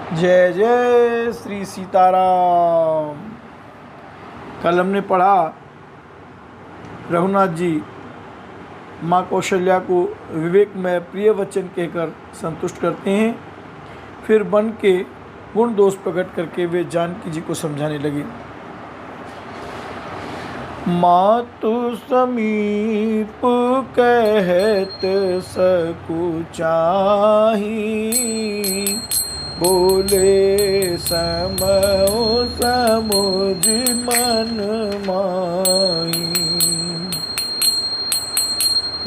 जय जय श्री सीताराम। कल हमने पढ़ा रघुनाथ जी माँ कौशल्या को विवेक में प्रिय वचन कहकर संतुष्ट करते हैं। फिर बन के गुण दोष प्रकट करके वे जानकी जी को समझाने लगे। मातु समीप कहत सकुचाही, बोले समो समुझ मन माही।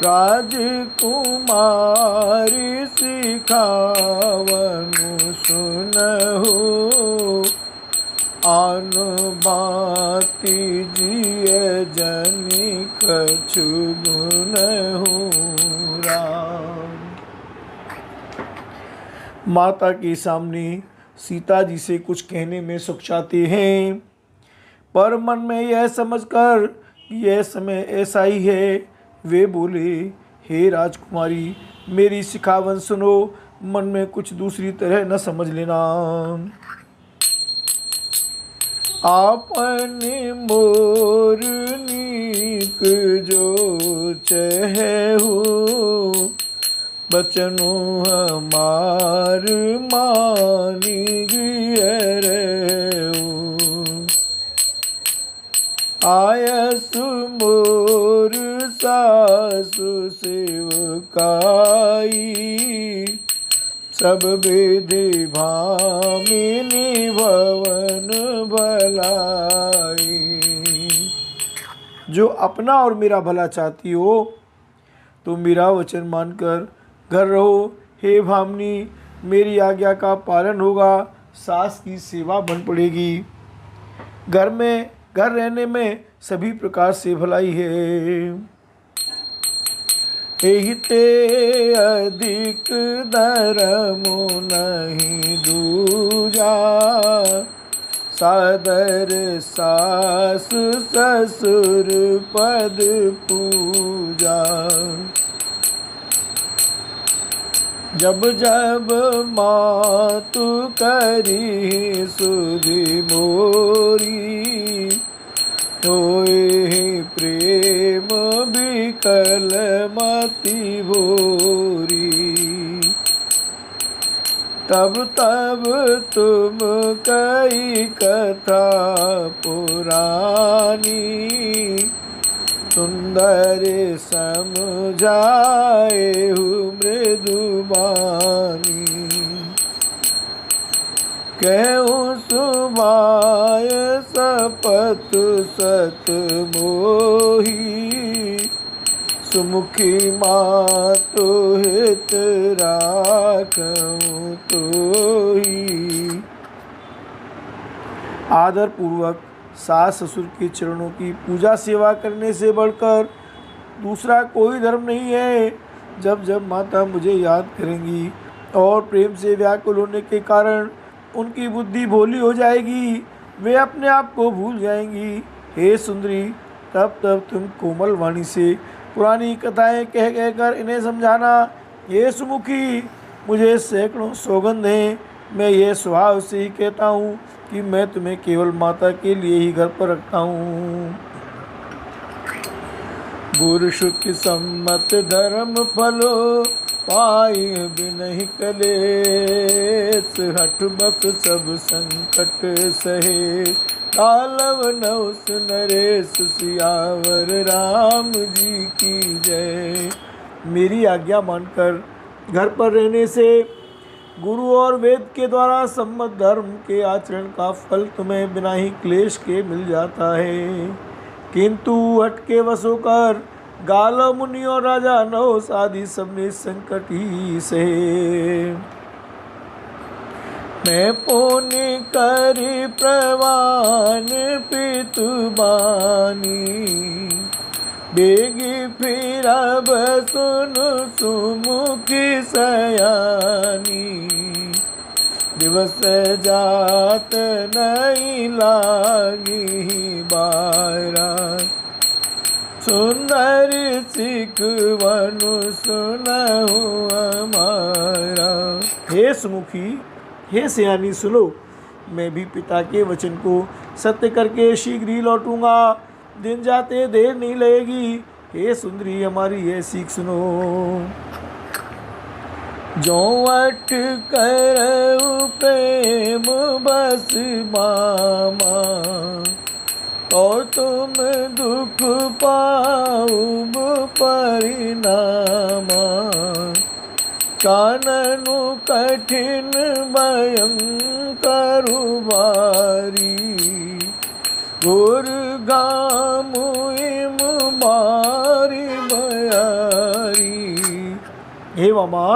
राजकुमारी सिखावनु सुनहु, आन बाती जिय जनि कछु गुनहु राम। माता के सामने सीता जी से कुछ कहने में सुखचाते हैं, पर मन में यह समझकर कि यह समय ऐसा ही है, वे बोले, हे राजकुमारी, मेरी सिखावन सुनो, मन में कुछ दूसरी तरह न समझ लेना। आपने मोर नीक जो चहु, बचनु हमार मानी गियरऊ। आयसु मोर सासु सेवकाई, सब विधि भामिनी भवन भलाई। जो अपना और मेरा भला चाहती हो तो मेरा वचन मानकर घर रहो। हे भामिनी, मेरी आज्ञा का पालन होगा, सास की सेवा बन पड़ेगी। घर रहने में सभी प्रकार से भलाई है। एहिते अधिक धर्मो नहीं दूजा, सादर सास ससुर पद पूजा। जब जब मातु करी सुधि मोरी, होए प्रेम बिकल मति भोरी। तब तब तुम कई कथा पुरानी, सुंदर समझाए मृदुबानी। कहूँ सुबाय सपत सत मोही, सुमुखी मातु हित राखूं तोही। आदर पूर्वक सास ससुर के चरणों की पूजा सेवा करने से बढ़कर दूसरा कोई धर्म नहीं है। जब जब माता मुझे याद करेंगी और प्रेम से व्याकुल होने के कारण उनकी बुद्धि भोली हो जाएगी, वे अपने आप को भूल जाएंगी। हे सुंदरी, तब तब तुम कोमल वाणी से पुरानी कथाएं कह कहकर इन्हें समझाना। ये सुमुखी, मुझे सैकड़ों सौगंध हैं, मैं ये स्वभाव से ही कहता हूँ कि मैं तुम्हें केवल माता के लिए ही घर पर रखता हूँ। गुरु शुक सम्मत धर्म फलो, पाई बिनहि कलेस। हठ बस सब संकट सहे, कालव नवस नरेश। सियावर राम जी की जय। मेरी आज्ञा मानकर घर पर रहने से गुरु और वेद के द्वारा सम्मत धर्म के आचरण का फल तुम्हें बिना ही क्लेश के मिल जाता है। किंतु हट के वश होकर गालव मुनि और राजा नहुष आदि सबने संकट ही सहे। मैं पुण्य करी प्रवान पितुबानी, बेगी फिरब सुन सुमुखी सयानी। दिवस जात नहीं लागी बारा, सुंदर सिखवनु सुनहु हमारा। हे सुमुखी, हे सयानी सुनो, मैं भी पिता के वचन को सत्य करके शीघ्र ही लौटूंगा, दिन जाते देर नहीं लगेगी। हे सुंदरी हमारी यह सीख सुनो। जो अट करऊ प्रेम बस मामा, और तुम दुख पाऊब परिणामा। काननु कठिन भयंकर बारी, घोर गामु इम बारी बयारी। हे मामा,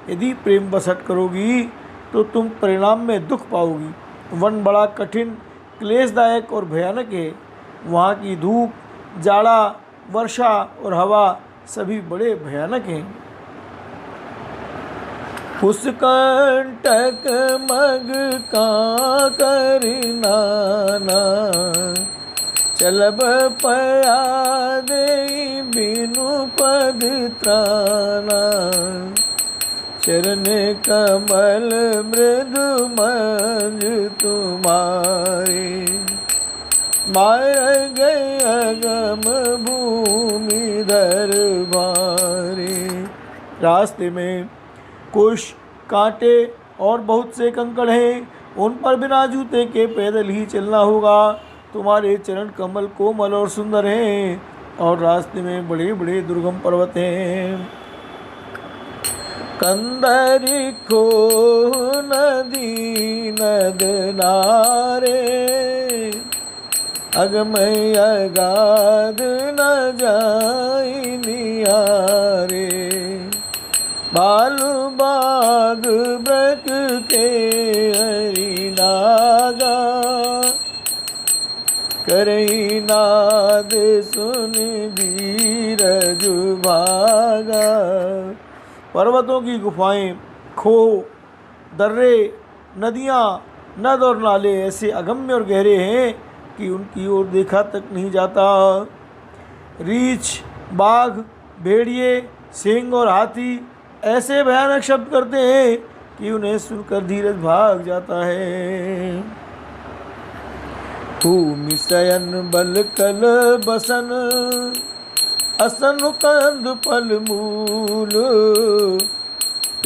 यदि प्रेम बसट करोगी तो तुम परिणाम में दुख पाओगी। वन बड़ा कठिन, क्लेशदायक और भयानक है। वहाँ की धूप, जाड़ा, वर्षा और हवा सभी बड़े भयानक हैं। उस कंटक मग का करनाना, चलब पया दे बिनु पद त्राना। चरण कमल मृदु मंज तुम्हारे, मार गए अगम भूमि दरबारे। रास्ते में कुश, कांटे और बहुत से कंकड़ हैं, उन पर बिना जूते के पैदल ही चलना होगा। तुम्हारे चरण कमल कोमल और सुंदर हैं, और रास्ते में बड़े बड़े दुर्गम पर्वत हैं। कंदरी खो नदी नद नारे, अगमय अगाध न जाई नियारे। बालू बाग ब्रक के हरि नागा, करई नाद सुन धीरज भागा। पर्वतों की गुफाएं, खो, दर्रे, नदियाँ, नद और नाले ऐसे अगम्य और गहरे हैं कि उनकी ओर देखा तक नहीं जाता। रीछ, बाघ, भेड़िए, सिंह और हाथी ऐसे भयानक शब्द करते हैं कि उन्हें सुनकर धीरज भाग जाता है। भूमि शयन बल कल बसन, असन कंद फल मूल।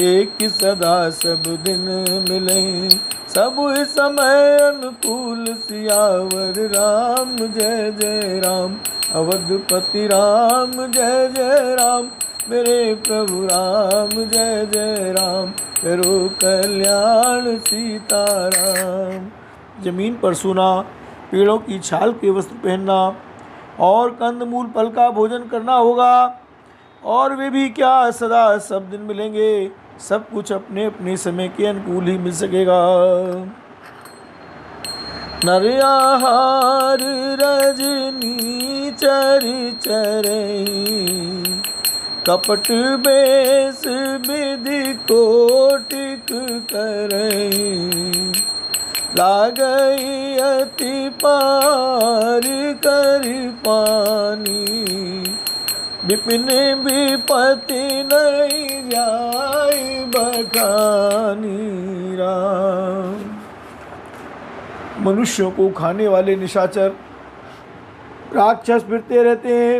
एक सदा सब दिन मिले, सब समय अनुकूल। सियावर राम जय जय राम, अवधपति राम जय जय राम। मेरे प्रभु राम जय जय राम, करो कल्याण सीताराम। जमीन पर सोना, पेड़ों की छाल के वस्त्र पहनना और कंदमूल फल का भोजन करना होगा। और वे भी क्या सदा सब दिन मिलेंगे, सब कुछ अपने अपने समय के अनुकूल ही मिल सकेगा। नरहार रजनी चर चरई, कपट बेस विधि कोटिक करई। लागई अति पार कर पानी, विपिन विपति नहीं जाय बखानी। राम। मनुष्यों को खाने वाले निशाचर राक्षस फिरते रहते हैं।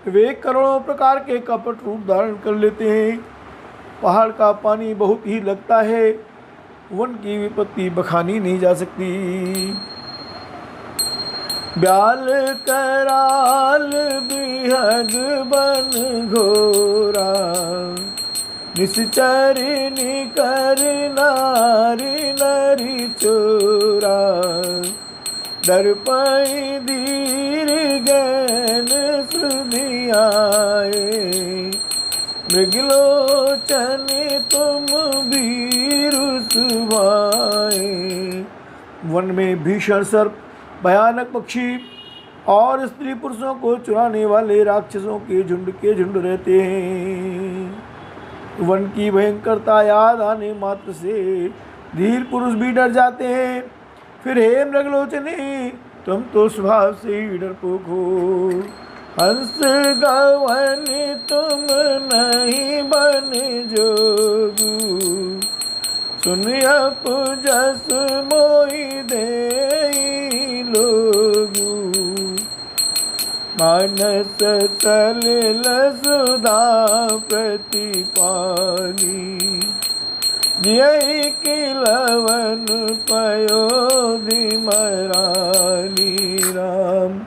वे करोड़ों प्रकार के कपट रूप धारण कर लेते हैं। पहाड़ का पानी बहुत ही लगता है, वन की विपत्ति बखानी नहीं जा सकती। ब्याल कराल बिहग बन घोरा, निश्चर निकर नारी नरी चोरा। दर्पई धीर गैन सुधियाए, मृगलोचन तुम भीरु सुभाए। वन में भीषण सर्प, भयानक पक्षी और स्त्री पुरुषों को चुराने वाले राक्षसों के झुंड रहते हैं। वन की भयंकरता याद आने मात्र से धीर पुरुष भी डर जाते हैं। फिर हे मृगलोचने, तुम तो स्वभाव से ही डरपोक हो। हंस गवन तुम नहीं बन जोगु, सुन अपजस मोहि देई लोगु। मानस सलिल सुधा प्रतिपाली, यही किलवन पयोधि मराली राम।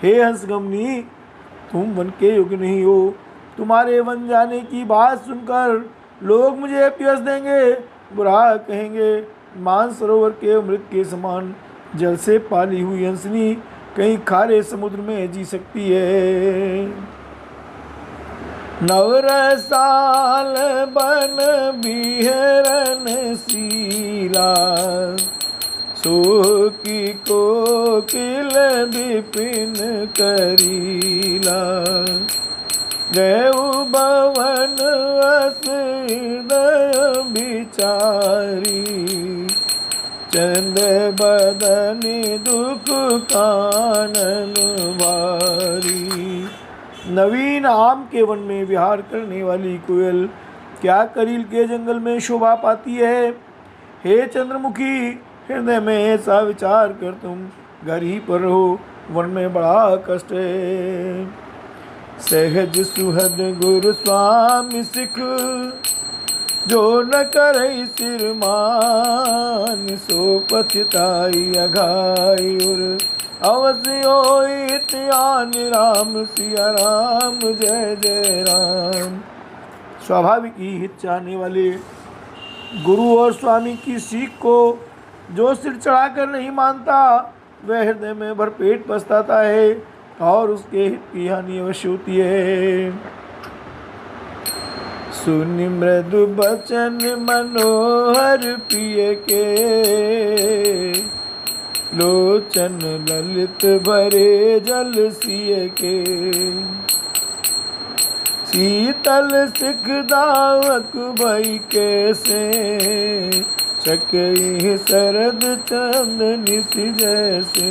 हे हंसगमनी, तुम वन के योग्य नहीं हो। तुम्हारे वन जाने की बात सुनकर लोग मुझे अपयश देंगे, बुरा कहेंगे। मानसरोवर के अमृत के समान जल से पाली हुई हंसनी कहीं खारे समुद्र में जी सकती है। नवरसाल बन बिहरन शीला, सोकी कोकिल विपिन करीला। गयु भवन अस हृदय बिचारी, चंद बदनि दुख कानन भारी। नवीन आम के वन में विहार करने वाली कोयल क्या करील के जंगल में शोभा पाती है। हे चंद्रमुखी, हृदय में ऐसा विचार कर तुम घर ही पर रहो, वन में बड़ा कष्ट है। सहज सुहद गुरु स्वामी सिख, जो न करई सिर मान। सो पछताई अघाई उर, अवश्य होई त्यान राम। सिया राम जय जय राम। स्वाभाविक ही हित चाहने वाले गुरु और स्वामी की सीख को जो सिर चढ़ाकर नहीं मानता, वह हृदय में भरपेट पछताता है और उसके हित की हानि अवश्य होती है। सुनि मृदु बचन मनोहर प्रिय के, लोचन ललित भरे जल सिय के। शीतल सिख दावक भई कैसे, चकई शरद चंदनि सी जैसे।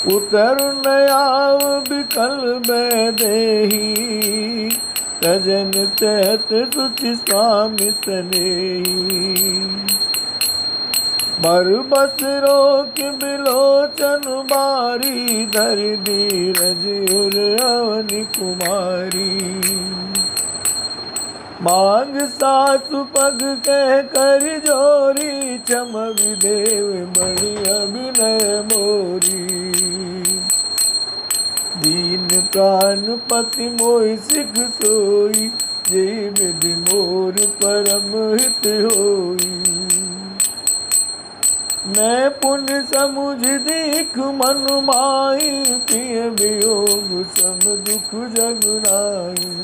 उतर नयाव बिकल बैदेही, तजन चहत सुचि स्वामी स्नेही। बरबस रोक बिलोचन बारी, धर धीरज उर अवनि कुमारी। मांग सासु पग कह कर जोरी, चम विदेव बड़ी अभिनय मोरी। दीन प्राण पति मोहि सिख सोई, जय विधि मोर परम हित होई। मैं पुण्य समुझ देख मन माई, प्रिय वियोग सम दुख जगुनाई।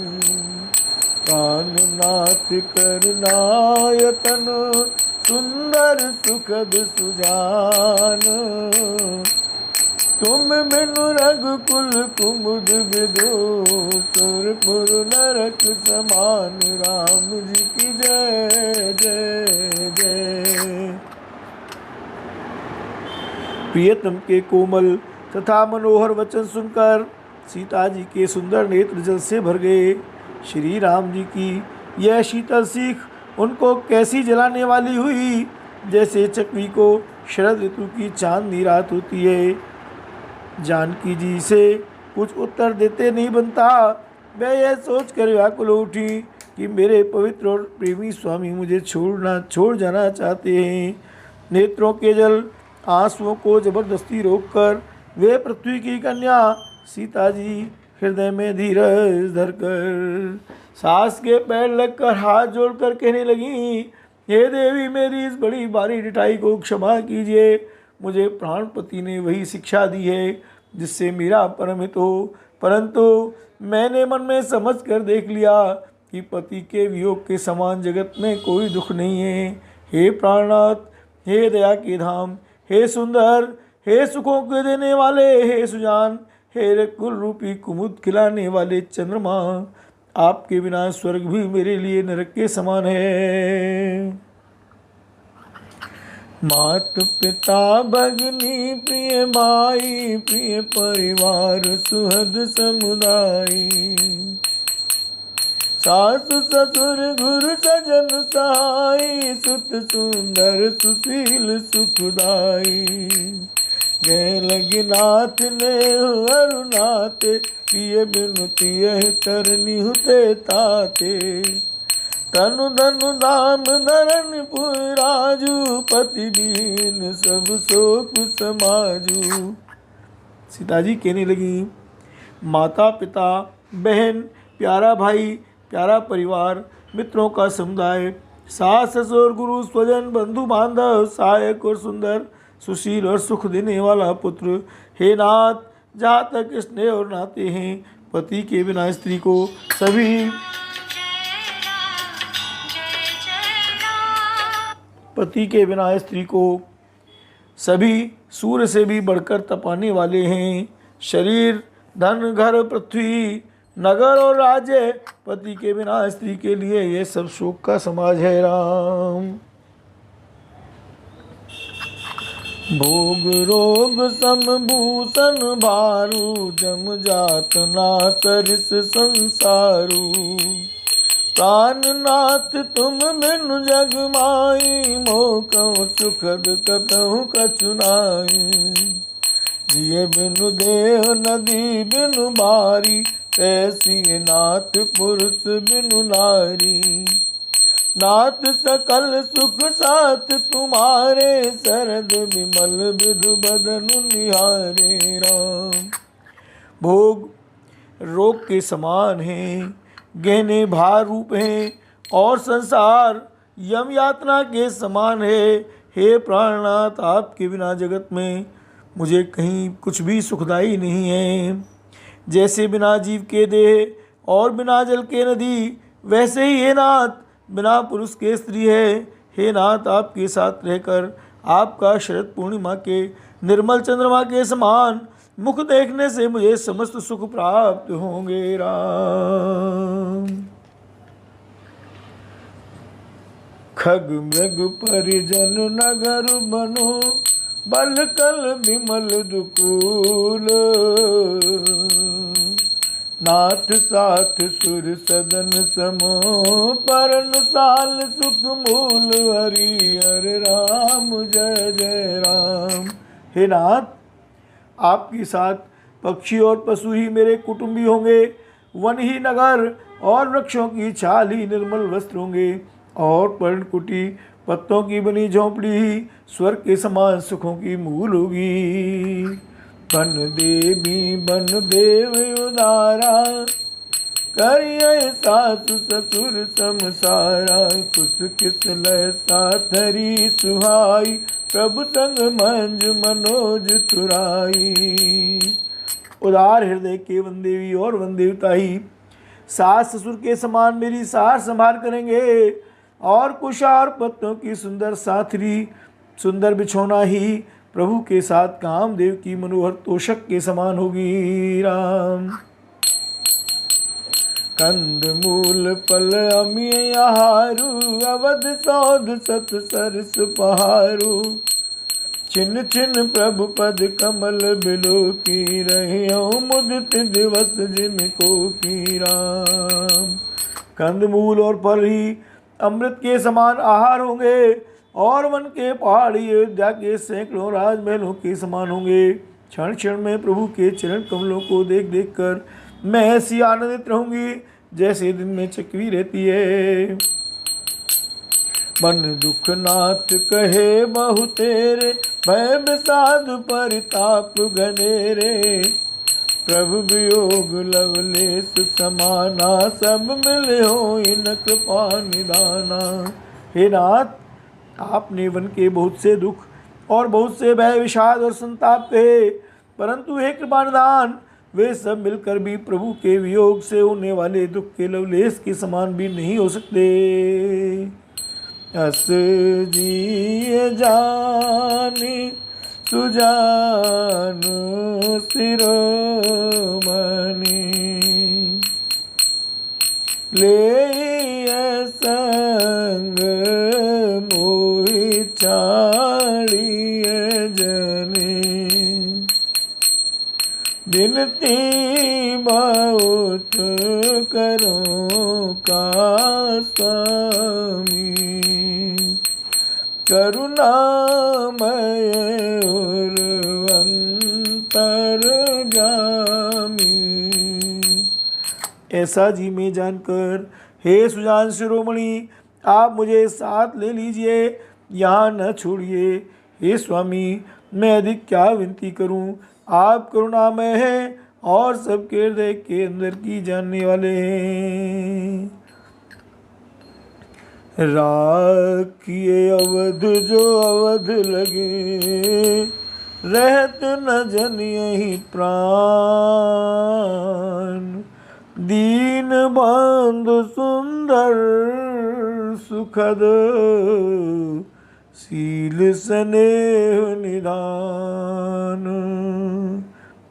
कान नाथ करनायतन, सुंदर सुखद सुजान। तुम बिनु रघुकुल कुमुद विदो, सुरपुर नरक समान। राम जी की जय जय जय। प्रियतम के कोमल तथा मनोहर वचन सुनकर सीता जी के सुंदर नेत्र जल से भर गए। श्री राम जी की यह शीतल सीख उनको कैसी जलाने वाली हुई, जैसे चकवी को शरद ऋतु की चांदनी रात होती है। जानकी जी से कुछ उत्तर देते नहीं बनता। वह यह सोच कर व्याकुल उठी कि मेरे पवित्र और प्रेमी स्वामी मुझे छोड़ जाना चाहते हैं। नेत्रों के जल आंसुओं को जबरदस्ती रोककर वे पृथ्वी की कन्या सीता जी हृदय में धीरज धरकर सास के पैर लगकर हाथ जोड़कर कहने लगी, हे देवी, मेरी इस बड़ी भारी ढिठाई को क्षमा कीजिए। मुझे प्राणपति ने वही शिक्षा दी है जिससे मेरा परम हित हो, परंतु मैंने मन में समझ कर देख लिया कि पति के वियोग के समान जगत में कोई दुख नहीं है। हे प्राणनाथ, हे दया के धाम, हे सुंदर, हे सुखों के देने वाले, हे सुजान, हे कुल रूपी कुमुद खिलाने वाले चंद्रमा, आपके बिना स्वर्ग भी मेरे लिए नरक के समान है। मात पिता भगनी प्रिय माई, प्रिय परिवार सुहद समुदाय। सास ससुर गुरु सजन सहाई, सुत सुंदर सुशील सुखदाई। गए लगी नाथ ने अरुनाते, पिए बिनु तिय तरनी हुते ताते। तनु धनु धाम धरन पुराजू, पति बीन सब शोक समाजू। सीता जी कहने लगी, माता पिता बहन प्यारा भाई प्यारा परिवार मित्रों का समुदाय, सास ससुर गुरु स्वजन बंधु बांधव सहायक और सुंदर सुशील और सुख देने वाला पुत्र, हे नाथ जहाँ तक स्नेह और नाते हैं, पति के बिना स्त्री को सभी पति के बिना स्त्री को सभी सूर्य से भी बढ़कर तपाने वाले हैं। शरीर धन घर पृथ्वी नगर और राज्य, पति के बिना स्त्री के लिए ये सब शोक का समाज है। राम भोग रोग समभूषण भारू, जम जात ना सरिस संसारू। प्राणनाथ तुम बिनु जग माई, मोह सुखद कतहु कछु नाई। जिए बिनु देह नदी बिनु बारी, ऐसी नाथ पुरुष बिनु नारी। नाथ सकल सुख साथ तुम्हारे, शरद विमल विधु बदन निहारे। राम भोग रोग के समान हैं, गहने भार रूप हैं, और संसार यम यातना के समान है। हे प्राणनाथ आपके बिना जगत में मुझे कहीं कुछ भी सुखदाई नहीं है। जैसे बिना जीव के देह और बिना जल के नदी, वैसे ही हे नाथ बिना पुरुष के स्त्री है। हे नाथ आपके साथ रहकर आपका शरद पूर्णिमा के निर्मल चंद्रमा के समान मुख देखने से मुझे समस्त सुख प्राप्त होंगे। राम खग मृग परिजन नगर बनो, बल कल विमल दुकूल। नाथ साथ सुर सदन समो, परन साल सुख मूल। हरि हर राम जय जय राम। हे नाथ आपके साथ पक्षी और पशु ही मेरे कुटुंबी होंगे, वन ही नगर और वृक्षों की छाल ही निर्मल वस्त्र होंगे, और पर्णकुटी पत्तों की बनी झोंपड़ी ही स्वर्ग के समान सुखों की मूल होगी। बन देवी बन देव उदारा, करिए सास ससुर समसारा। कुछ किस लय साथरी सुहाई, प्रभु संग मंज मनोज तुराई। उदार हृदय के वन देवी और वन देवता ही सास ससुर के समान मेरी सार संभाल करेंगे, और कुशा और पत्तों की सुंदर साथरी सुंदर बिछौना ही प्रभु के साथ कामदेव की मनोहर तोषक के समान होगी। राम कंद मूल फल अमिय आहारू, अवध सौध सत सरस पहारू। छिन छिन प्रभु पद कमल बिलो की, रहियो मुदित दिवस जिनको की। राम कंदमूल और फल ही अमृत के समान आहार होंगे, और वन के पहाड़ी अयोध्या के सैकड़ों राजमहलों के समान होंगे। क्षण क्षण में प्रभु के चरण कमलों को देख देख कर मैं ऐसी आनंदित रहूंगी जैसे दिन में चकवी रहती है। मन दुख नाथ कहे बहु तेरे, भय विषाद परिताप घनेरे। प्रभु वियोग लवलेश समाना, सब मिले हो इन कृपा निदाना। हे नाथ आपने वन के बहुत से दुख और बहुत से भय विषाद और संताप कहे, परंतु हे कृपा निदान वे सब मिलकर भी प्रभु के वियोग से होने वाले दुख के लवलेश के समान भी नहीं हो सकते। अस जी जानी सुजान शिरोमणि, ले संग मोहि छाड़िए जने। दिन बिनती बहुत करो का स्वामी, करुणामय और अंतर्यामी। ऐसा जी में जानकर हे सुजान शिरोमणि, आप मुझे साथ ले लीजिए, यहाँ न छोड़िए। हे स्वामी, मैं अधिक क्या विनती करूं, आप करुणामय हैं और सबके हृदय के अंदर की जानने वाले हैं। राखिए अवध जो अवध लगे, रहत न जन यही प्राण। दीन बंधु सुंदर सुखद, शील स्नेह निधान।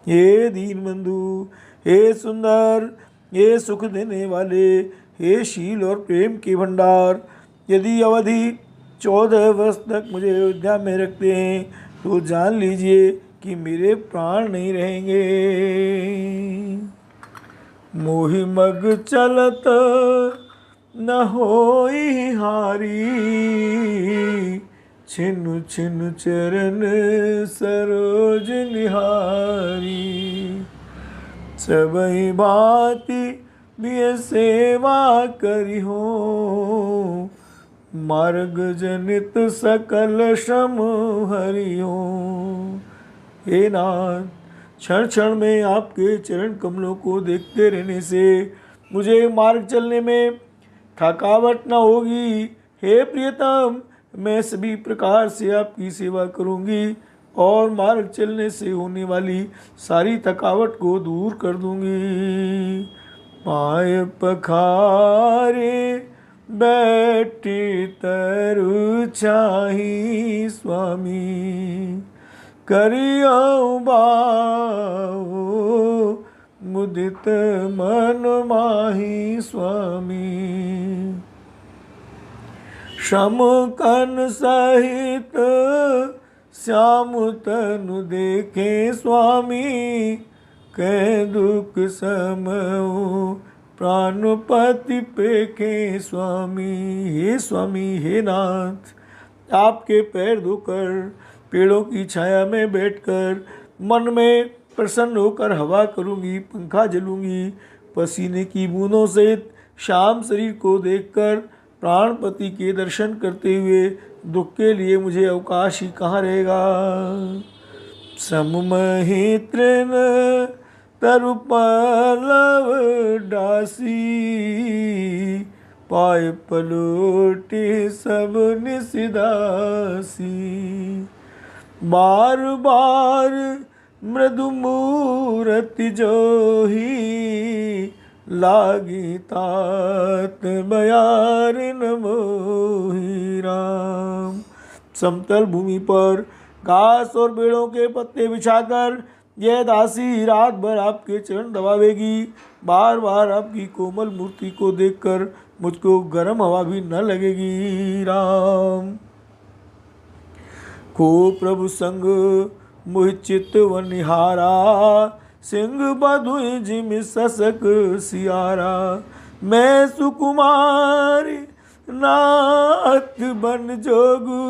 हे दीन बंधु, हे सुंदर, हे सुख देने वाले, हे शील और प्रेम के भंडार, यदि अवधि 14 वर्ष तक मुझे अयोध्या में रखते हैं तो जान लीजिए कि मेरे प्राण नहीं रहेंगे। मोहि मग चलत न होई हारी, छिनु छिनु चरण सरोज निहारी। सबई भांति बिय सेवा करी हो, मार्ग जनित सकल श्रम हरि हो। हे नाथ, क्षण क्षण में आपके चरण कमलों को देखते रहने से मुझे मार्ग चलने में थकावट न होगी। हे प्रियतम, मैं सभी प्रकार से आपकी सेवा करूंगी और मार्ग चलने से होने वाली सारी थकावट को दूर कर दूंगी। पाय पखारे बैठी तरु चाही स्वामी, करियो बाओ मुदित मन माही स्वामी। श्रम कन सहित श्याम तनु देखे स्वामी, कै दुख समो प्राणपति पेखे स्वामी। हे स्वामी, हे नाथ, आपके पैर धोकर पेड़ों की छाया में बैठकर मन में प्रसन्न होकर हवा करूंगी, पंखा जलूंगी। पसीने की बूंदों सहित श्याम शरीर को देखकर प्राणपति के दर्शन करते हुए दुख के लिए मुझे अवकाश ही कहाँ रहेगा। सममहि तृण तरु पल्लव डासी, पाय पलोटे सब निसिदासी। बार बार मृदु मूरति जोही, लागी तात बयार न मोही राम। समतल भूमि पर घास और पेड़ों के पत्ते बिछाकर यह दासी रात भर आपके चरण दबावेगी। बार बार आपकी कोमल मूर्ति को देखकर मुझको गर्म हवा भी न लगेगी राम। को प्रभु संग मुहि चित वनिहारा, सिंह बधुई जिम ससक सियारा। मैं सुकुमारी नाथ बन जोगू,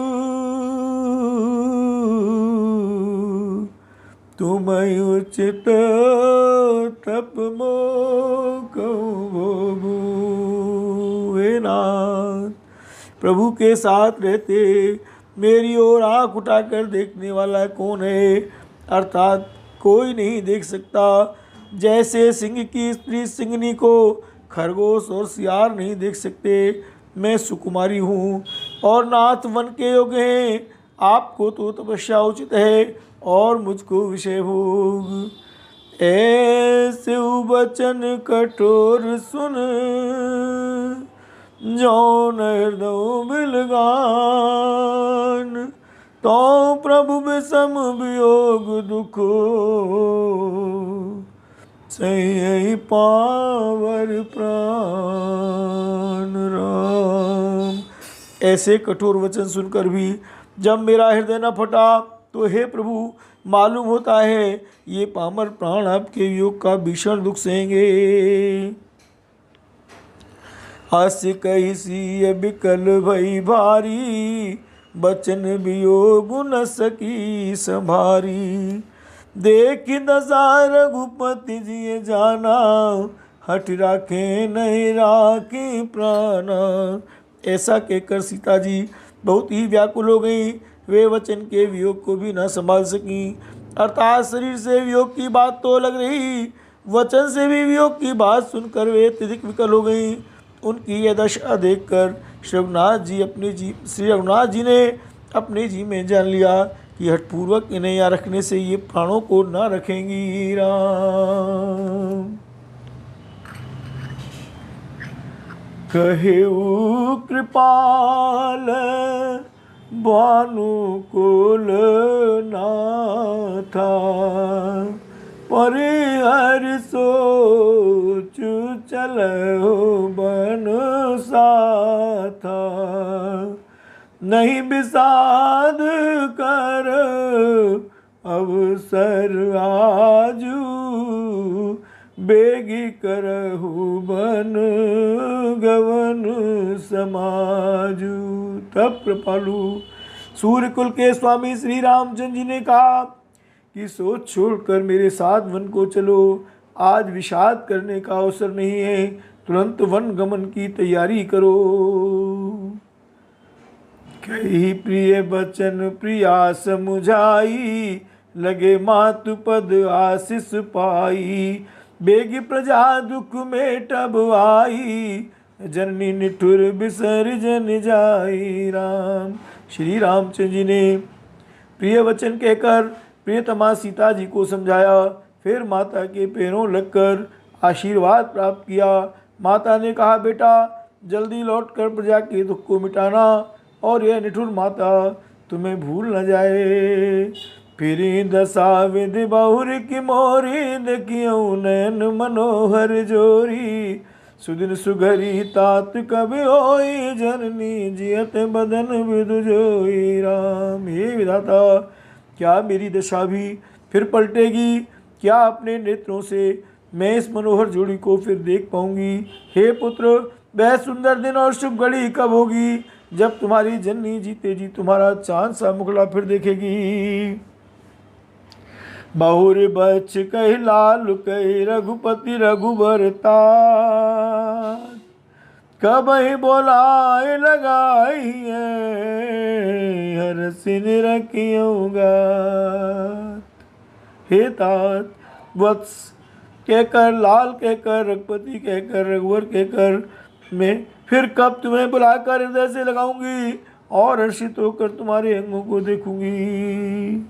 तुम उचित तप मोह भोगू। हे नाथ, प्रभु के साथ रहते मेरी ओर आँख उठाकर देखने वाला कौन है? अर्थात कोई नहीं देख सकता। जैसे सिंह की स्त्री सिंहनी को खरगोश और सियार नहीं देख सकते, मैं सुकुमारी हूँ और नाथ वन के योग्य हैं। आपको तो तपस्या उचित है और मुझको विषय भोग। ऐसे वचन कठोर सुन, जौन हृदय बिलगान। तो प्रभु विषम वियोग दुखो, सही पावर प्राण राम। ऐसे कठोर वचन सुनकर भी जब मेरा हृदय न फटा, तो हे प्रभु, मालूम होता है ये पामर प्राण आपके वियोग का भीषण दुख सहेंगे। हास्य कही सी बिकल भई भारी, बचन वियोग न सकी संभारी। देख दशा रघुपति जी जाना, हठ राखे नहीं राखी प्राणा। ऐसा कहकर सीता जी बहुत ही व्याकुल हो गई। वे वचन के वियोग को भी न संभाल सकी। अर्थात शरीर से वियोग की बात तो लग रही, वचन से भी वियोग की बात सुनकर वे अत्यधिक विकल हो गई। उनकी यह दशा देखकर श्री रघुनाथ जी ने अपने जी में जान लिया कि हठपूर्वक इन्हें यहाँ रखने से ये प्राणों को न रखेंगी। राम कहेऊ कृपाल भानुकुल नाथा, परिहर सोचु चलो बन साथा। नहीं विषाद कर अवसर आजू, बेगी करहु बन गवन समाजू। तब कृपालु सूर्यकुल के स्वामी श्री रामचंद्र जी ने कहा कि सोच छोड़कर मेरे साथ वन को चलो। आज विषाद करने का अवसर नहीं है, तुरंत वन गमन की तैयारी करो। कही प्रिय बचन प्रिया समुझाई, लगे मातु पद आशीष पाई। बेगी प्रजा दुख में टब आई, जननी निठुर विसर्जन जाई। राम श्री रामचंद्र जी ने प्रिय वचन कहकर प्रियतमा सीता जी को समझाया। फिर माता के पैरों लगकर आशीर्वाद प्राप्त किया। माता ने कहा, बेटा जल्दी लौटकर प्रजा के दुख को मिटाना, और यह निठुर माता तुम्हें भूल न जाए। फिर दशा विधि बहुर की मोरी, देखियो नयन मनोहर जोरी। सुदिन सुघरी तात कभी होई, जननी जियत बदन विदु जोई। राम हे विधाता, क्या मेरी दशा भी फिर पलटेगी? क्या अपने नेत्रों से मैं इस मनोहर जोड़ी को फिर देख पाऊंगी? हे पुत्र, वह सुंदर दिन और शुभ घड़ी कब होगी जब तुम्हारी जननी जीते जी तुम्हारा चांद सा मुखड़ा फिर देखेगी? बहुर बच कही लाल कही रघुपति रघुबर तात, कब ही बोलाए लगाई हर सिन रखियोगा। हे तात, वत्स कहकर, लाल कहकर, रघुपति कहकर, रघुवर कहकर मैं फिर कब तुम्हें बुलाकर हृदय से लगाऊंगी और हर्षित होकर तुम्हारे अंगों को देखूंगी।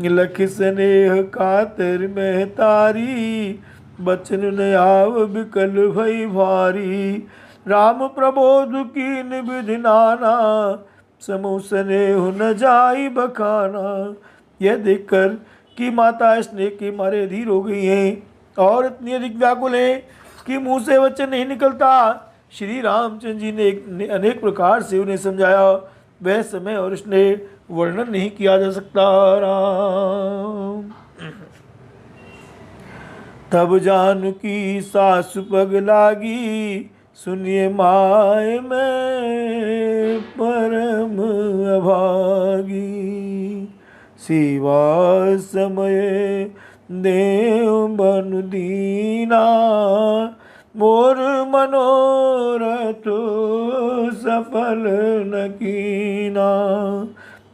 लख स्नेह कातर में तारी, बचन नयाव बिकल भई भारी। राम प्रबोध की निविधि नाना, समूह स्नेह न जाई बखाना। यह देखकर कि माता स्नेह के मारे धीर हो गई हैं और इतनी अधिक व्याकुल है कि मुंह से वचन नहीं निकलता, श्री रामचंद्र जी ने अनेक प्रकार से उन्हें समझाया। वह समय और स्नेह वर्णन नहीं किया जा सकता। राम तब जानकी सासु पग लागी, सुनिए माय में परम अभागी। सेवा समय देव बन दीना, मोर मनोरथ सफल न कीना।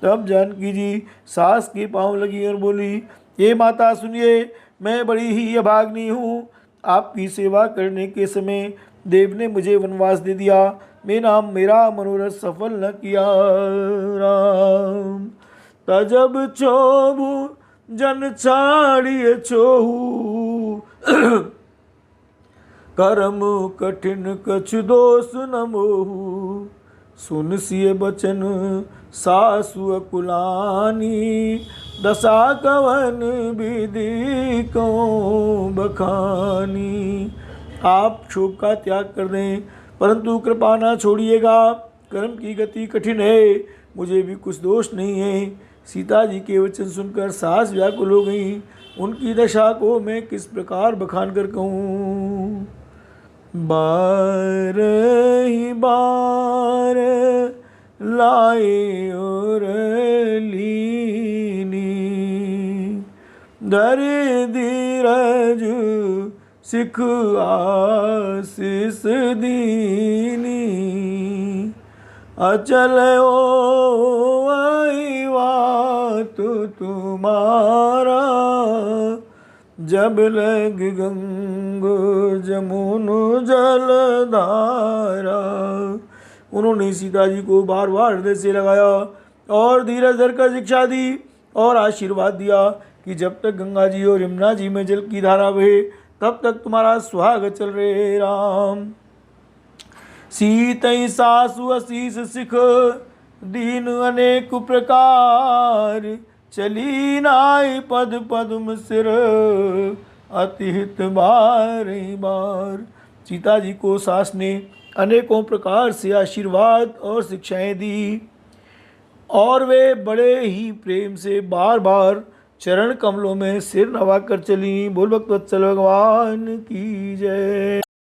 तब जानकी जी सास के पांव लगी और बोली, ये माता सुनिए, मैं बड़ी ही अभाग्नी हूँ। आपकी सेवा करने के समय देव ने मुझे वनवास दे दिया, मेरा मनोरथ सफल न किया। राम तजब छोभु जन छाड़िए छोहू, कर्म कठिन कछु दोष न मोहू। सुन सिय बचन सासु अकुलानी, दशा कवन विधि को बखानी। आप क्षोभ का त्याग कर दें, परंतु कृपा ना छोड़िएगा। कर्म की गति कठिन है, मुझे भी कुछ दोष नहीं है। सीता जी के वचन सुनकर सास व्याकुल हो गई। उनकी दशा को मैं किस प्रकार बखान कर कहूँ। बार ही बार लाए और लीनी, धर धीरज सिख आशीष दीनी, अचल ओ आई बात तुम्हारा, जब लग गंग जमुन जलधारा। उन्होंने सीता जी को बार बार हृदय से लगाया और धीरज धरकर शिक्षा दी और आशीर्वाद दिया कि जब तक गंगा जी और यमुना जी में जल की धारा बहे तब तक तुम्हारा सुहाग चल रहे राम। सीतई सासु असीस सिख दीन अनेक प्रकार, चली नाई पद पद्म सिर अतिहित बार बार। सीता जी को सास ने अनेकों प्रकार से आशीर्वाद और शिक्षाएं दी और वे बड़े ही प्रेम से बार बार चरण कमलों में सिर नवा कर चली। बोल भक्तवत्सल भगवान की जय।